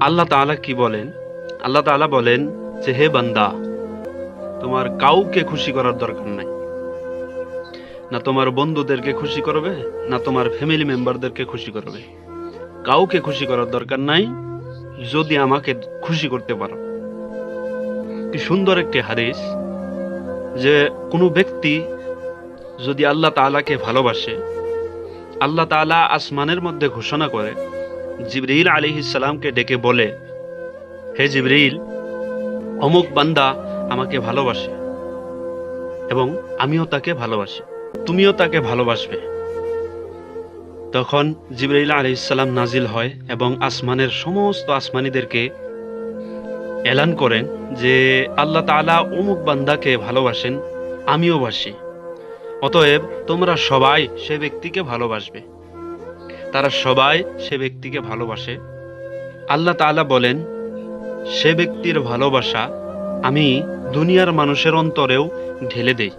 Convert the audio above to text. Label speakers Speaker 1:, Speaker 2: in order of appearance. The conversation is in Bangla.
Speaker 1: আল্লাহ তাআলা কি বলেন? আল্লাহ তাআলা বলেন যে, হে বান্দা, তোমার কাউকে খুশি করার দরকার নাই। না তোমার বন্ধুদেরকে খুশি করবে, না তোমার ফ্যামিলি মেম্বারদেরকে খুশি করবে। কাউকে খুশি করার দরকার নাই, যদি আমাকে খুশি করতে পারো। কি সুন্দর একটি হাদিস, যে কোনো ব্যক্তি যদি আল্লাহ তাআলাকে ভালোবাসে, আল্লাহ তাআলা আসমানের মধ্যে ঘোষণা করে, জিবরিল আলাইহিস সালামকে ডেকে বলে, হে জিবরিল, অমুক বান্দা আমাকে ভালোবাসে এবং আমিও তাকে ভালোবাসি, তুমিও তাকে ভালোবাসবে। তখন জিবরাইল আলাইহিস সালাম নাজিল হয় এবং আসমানের সমস্ত আসমানীদেরকে এলান করেন যে আল্লাহ তাআলা অমুক বান্দাকে ভালোবাসেন, আমিও বাসি। অতএব তোমরা সবাই সে ব্যক্তিকে ভালোবাসবে। তারা সবাই সে ব্যক্তিকে ভালোবাসে। আল্লাহ তাআলা বলেন, সে ব্যক্তির ভালোবাসা আমি দুনিয়ার মানুষের অন্তরেও ঢেলে দেই।